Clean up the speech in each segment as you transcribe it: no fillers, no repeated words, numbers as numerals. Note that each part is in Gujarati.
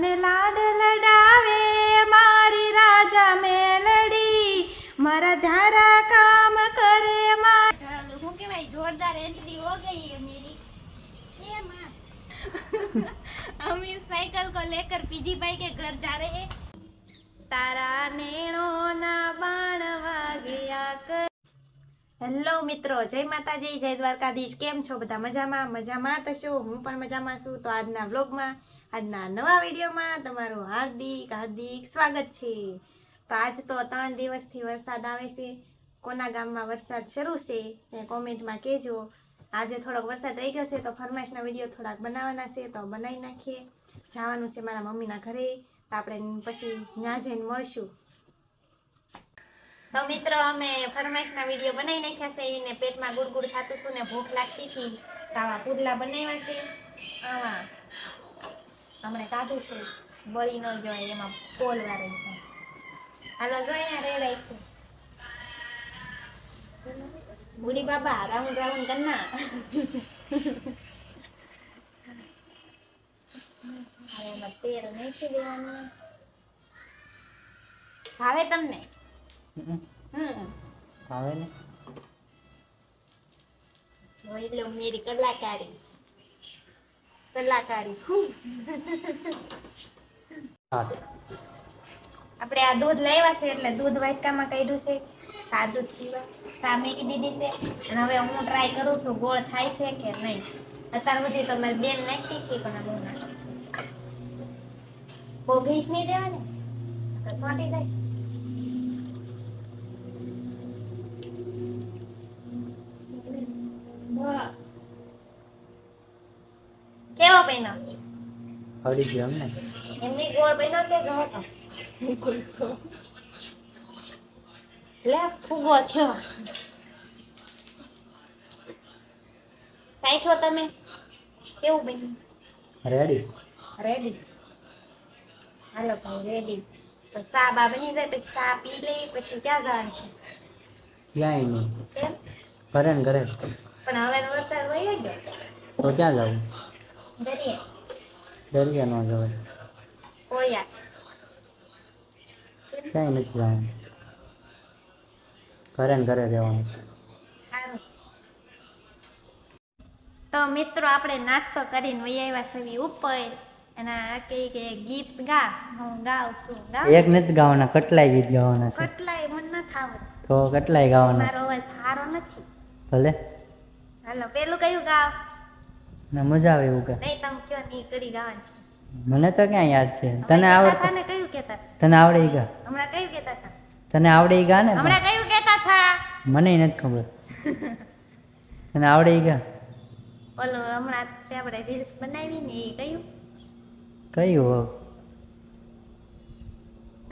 મને લાડ લડાવે મારી રાજા મેલડી, મારા ધારા કામ કરે હું કેવાય જોરદાર એન્ટ્રી હો ગઈ है मेरी। ये मां हम इस साइकिल को लेकर पीजी भाई के घर जा रहे हैं। तारा नेणो ना बाण वाग्या कर। હેલો મિત્રો, જય માતાજી, જય દ્વારકાધીશ। કેમ છો બધા? મજામાં? મજામાં તો શું, હું પણ મજામાં છું। તો આજના વ્લોગમાં, આજના નવા વિડીયોમાં તમારું હાર્દિક સ્વાગત છે। તો આજ તો 3 દિવસથી વરસાદ આવે છે। કોના ગામમાં વરસાદ શરૂ છે તે કોમેન્ટમાં કહેજો। આજે થોડોક વરસાદ રહી ગયો છે તો ફરમાઈશના વિડીયો થોડાક બનાવવાના છે, તો બનાવી નાખીએ। જવાનું છે મારા મમ્મીના ઘરે, તો આપણે પછી ત્યાં જઈને મળશું। તો મિત્રો, અમે ફરમાઈશના વિડીયો બનાવી નાખ્યા છે। એને પેટમાં ગુડગુડ થતું હતું ને ભૂખ લાગતી હતી, તો આવા પુડલા બનાવ્યા છે। આવા હમણાં કાઢું છે, બળી ન જોઈએ એમાં પોલ વારે। હાલો જો અહીંયા રેડાય છે બુડી બાબા, રાઉન્ડ રાઉન્ડ કરના। હવે એમાં તેલ નાખી દેવાનું। ભાવે તમને? ભાવે ને? જોઈ લો મેરી કલાકારી। આપણે આ દૂધ લાવ્યા છે એટલે દૂધ વાટકામાં કાઢ્યું છે। સાદું પીવા સા મેકી દીધી છે, અને હવે હું ટ્રાય કરું છું ગોળ થાય છે કે નહીં। અત્યાર સુધી તો મારી બેન નાખતી હતી, પણ હું નાખું છું। બહુ ભીસ નહીં દેવાની તો સોટી જાય। કેવો બન્યો? આવડી ગયો અમને। એમની ગોળ બન્યો છે, જો તો લે ફૂગો થયો। સાઈઠો તમે કેવું બન્યું? Ready ready? હાલો ભાઈ રેડી। તો સા બા બની જાય પછી સા પી લઈ, પછી ક્યાં જવાનું છે? ક્યાંય નહીં, કેમ? ઘરે ને ઘરે। પણ હવે તો વરસાદ વહી ગયો, તો ક્યાં જવું? દરિયે દરિયા ન જવાય, કોળિયા ક્યાંય નથી જવાનું, ઘરે ને ઘરે રહેવાનું છે। સારું। તો મિત્રો, આપણે નાસ્તો કરીને વહી આવ્યા છીએ ઉપર, અને કે ગીત ગા, હું ગાઉં છું। એક નથી ગાવાના, કેટલાય ગીત ગાવાના છે। કેટલાય મને નથી આવડતું, તો કેટલાય ગાવાના મારો અવાજ સારો નથી। છે? ભલે હાલો પેલું કયું ગાવ? ના મજા આવે એવું કે નહીં, તમે કયો ની કડી ગાવાનું છે? મને તો ક્યાં યાદ છે? તને કહેતા આવડે? હતા ને કયું કહેતા હતા? તને આવડે ઈ ગા? હમણાં કયું કહેતા હતા? તને આવડે ઈ ગા ને? હમણાં કયું કહેતા હતા? મને નથી ખબર। તને આવડે ઈ ગા? ઓલું હમણાં તે આપણે રીલ્સ બનાવી ને, એ કયું? કયું?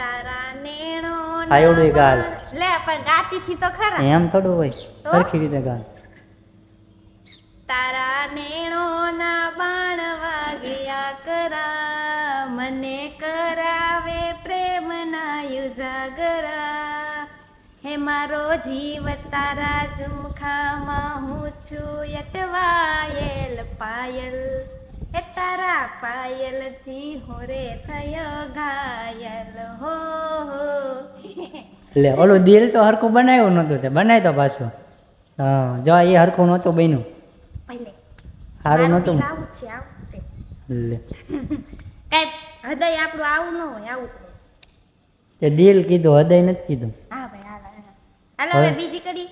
તારા નેણો આવડે ઈ ગા? લે પણ ગાતી થી તો ખરા। એમ થોડું હોય, તો? સરખી રીતે ગા। તારા નેણો ના બાણ વાગ્યા કરા, મને કરાવે પ્રેમ ના યુજાગરા। હે મારો જીવ તારા ઝુમખામાં હું છું અટવાયેલ પાયલ, હે તારા પાયલ થી હું રે થયો ઘાયલ હો। લે ઓલું દિલ તો હરખું બનાવ્યું નતું, તે બનાય તો પાછું। હા જો એ હરખું નતું બન્યું, પહેલે સારું નતું આવું છે, આવું તે લે। કઈ હૃદય આપણું આવું ન હોય, આવું જ હોય। તે દિલ કીધું, હૃદય નથી કીધું। હા ભાઈ હાલો હાલો, હવે બીજી કડી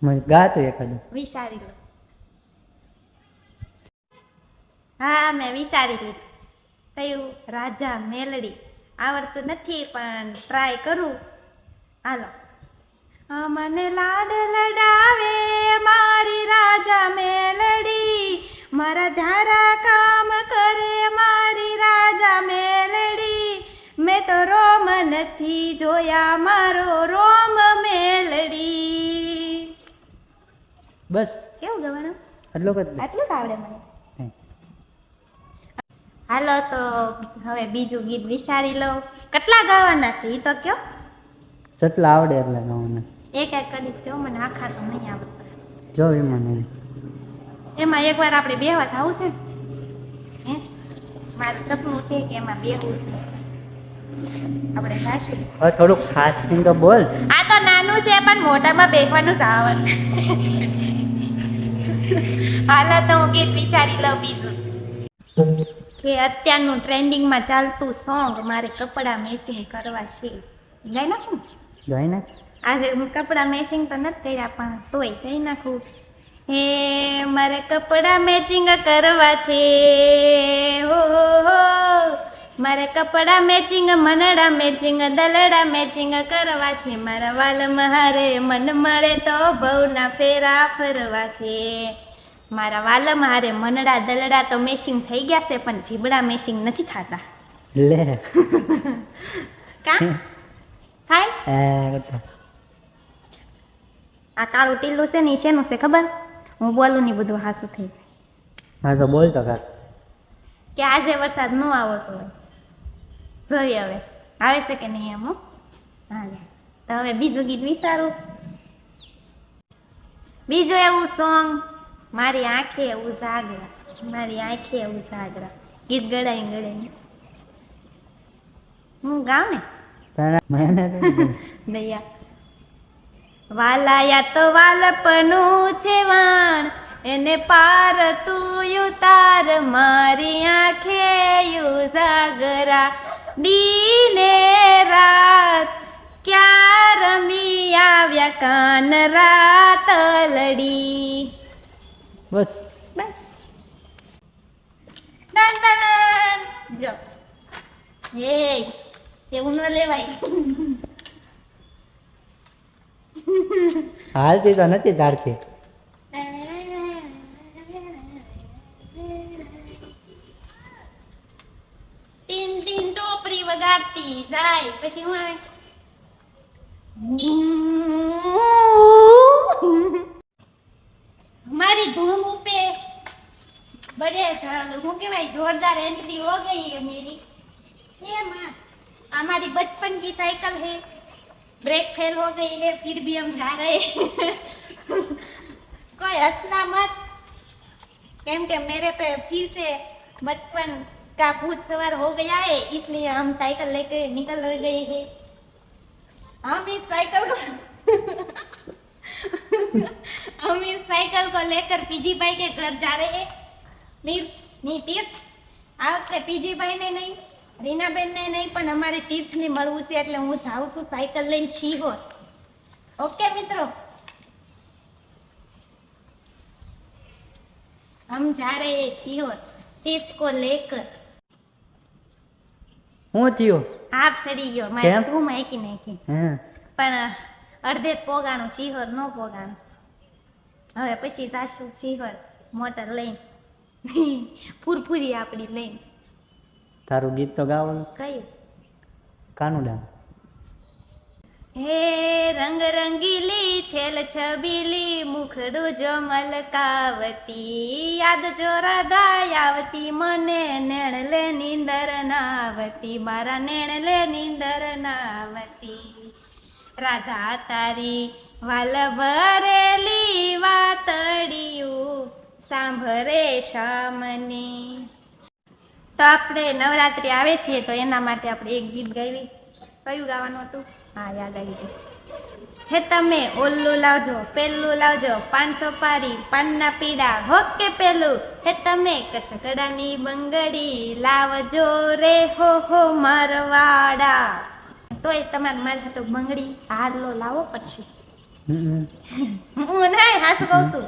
મને ગાતું એકાદું વિચારી લો। હા મેં વિચારી લીધું, કયું? રાજા મેલડી। આવડતું નથી પણ ટ્રાય કરું, હાલો। મને લાડ લડાવે મારી રાજા મેલડી, મારા ધારા કામ કરે મારી રાજા મેલડી, મેં તો રોમ નથી જોયા મારો રોમ મેલડી। બસ કેવું ગવાનું? આટલું જ આટલું જ આવડે મને। હાલો તો હવે બીજું ગીત વિચારી લો। કેટલા ગાવાના છે એ તો કયો? જેટલા આવડે એટલે ગાવાના। એક એક કરી કયો, મને આખા તો નહીં આવડતા। જો વિમાન એમાં એકવાર આપણે બેહવા જાવું છે ને? હે મારું સપનું છે કે એમાં બેહવું છે. આપણે જાશું. હવે થોડુંક ખાસ થઈને તો બોલ. આ તો નાનું છે પણ મોટામાં બેસવાનું જ આવડ. હાલો તો હું ગીત વિચારી લઉં બીજું. કે અત્યારનું ટ્રેન્ડિંગમાં ચાલતું સોંગ મારે કપડાં મેચિંગ કરવા છે. ગાઈ નાખું? જોઈ ને આજે હું કપડાં મેચિંગ તો નથી કર્યા પણ તોય કહી નાખું. હે મારે કપડાં મેચિંગ કરવા છે હો હો. મારે કપડાં મેચિંગ મનડા મેચિંગ દલડા મેચિંગ કરવા છે. મારા વાલ મહારે મન મળે તો ભવના ફેરા ફરવા છે. મારા વાલ મારે મનડા દલડા તો મેચિંગ થઈ ગયા છે પણ જીબડા મેચિંગ નથી થતા. લે કા થાય? આ કાળું ટીલું છે ને ઈ શેનું છે ખબર? હું બોલું ની બધું હાસું થઈ જાય. હા તો બોલ તો કાક. કે આજે વરસાદ ન આવો છો જોઈએ હવે આવે છે કે નહીં એમ. હા તો હવે બીજું ગીત વિચારું. બીજું એવું સોંગ મારી આંખે ઉજાગરા મારી આંખે ઉજાગરા ગીત ગળાઈ ગળાઈ હું ગાઉં ને દયા વાલાયા તો વાલપનું છે વાણ એને પાર તું ઉતાર મારી આંખે ઉજાગરા દીને રાત ક્યાં રમી આવ્યા કાન રાત લડી. બસ બસ ડન ડન જો એ એવું ન લેવાય. હાલતી તો નથી તારથી. ટીન ટીન ટોપરી વગાડતી જાય પછી હું મારી ધૂમ ઉપે बड़े હું કહેવાય जोरदार एंट्री हो गई है मेरी. ये माँ हमारी बचपन की साइकिल है ब्रेक फेल हो गई है फिर भी हम जा रहे हैं. कोई हंसना मत केम के मेरे पे फिर से बचपन का भूत सवार हो गया है इसलिए हम साइकिल लेके निकल गए हैं. हम इस साइकिल को हम इस साइकिल को लेकर पीजी भाई के घर जा रहे हैं. नहीं तीर्थ આ વખતે પીજી ભાઈ ને નહીં રીનાબેન ને નહીં પણ અમારે તીર્થ ને મળવું છે એટલે હું જાઉં છું સાયકલ લઈને શિહોર. ઓકે મિત્રો हम जा रहे हैं શિહોર तीर्थ को लेकर. હું થયું? આપ સડી ગયો મારે કેમ? તું માયકી નાખી પણ અડધે જ પોગાણું શિહોર ન પોગાણું. હવે પછી જાશું શિહોર મોટર લઈને ફૂરફૂરી આપણી લઈને. તારું ગીત તો ગાવાનું. કયું? કાનુડા. હે રંગ રંગીલી છેલ છબીલી મુખડું જો મલકાવતી યાદ જો રાધા આવતી મને નેણ લે નીંદર નાવતી મારા નેણ લે નીંદર નાવતી રાધા તારી વાલ ભરેલી વાતડિયું સાંભળે શામની. તો આપણે નવરાત્રિ આવે છે તો એના માટે આપણે એક ગીત ગાવી. કયું ગાવાનું હતું? હા યાદ આવી ગયું. હે તમે ઓલું લાવજો પેલું લાવજો 500 પારી પાનના પીડા હોકે પેલું હે તમે કસકડાની બંગડી લાવજો રે હો મારવાડા. તોય તમારે મારી હાટુ બંગડી હારલો લાવો પછી. હું નહીં હાસુ કહું છું.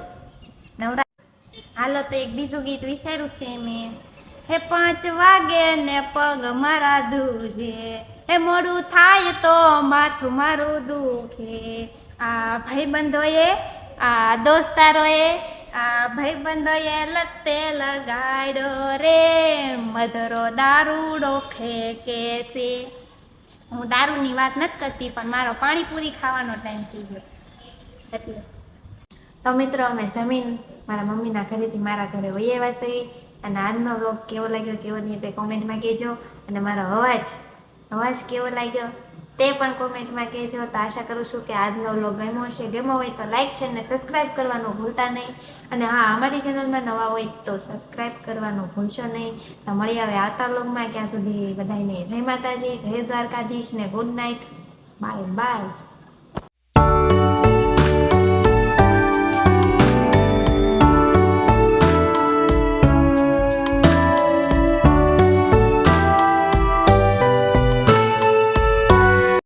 હાલો તો એક બીજું ગીત વિચાર્યું છે મેં. હે 5 વાગે ને પગ મારા ધ્રુજે હે મોડું થાય તો માથું મારું દુખે આ ભાઈબંધોએ આ દોસ્તારોએ આ ભાઈબંધોએ લતે લગાડ્યો રે મધરો દારૂડો ફેંકે છે. હું દારૂની વાત નથી કરતી પણ મારો પાણીપુરી ખાવાનો ટાઈમ થઈ ગયો એટલે. તો મિત્રો અમે જમીન મારા મમ્મીના ઘરેથી મારા ઘરે વહી આવ્યા છીએ અને આજનો વ્લોગ કેવો લાગ્યો કેવો નહીં તે કોમેન્ટમાં કહેજો અને મારો અવાજ કેવો લાગ્યો તે પણ કોમેન્ટમાં કહેજો. તો આશા કરું છું કે આજનો વ્લોગ ગમ્યો હશે. ગમ્યો હોય તો લાઇક શેર ને સબસ્ક્રાઈબ કરવાનું ભૂલતા નહીં. અને હા, અમારી ચેનલમાં નવા હોય તો સબસ્ક્રાઈબ કરવાનું ભૂલશો નહીં. તો મળી આવે આવતા વ્લોગમાં. ત્યાં સુધી બધાને જય માતાજી, જય દ્વારકાધીશ ને ગુડ નાઇટ. Bye bye.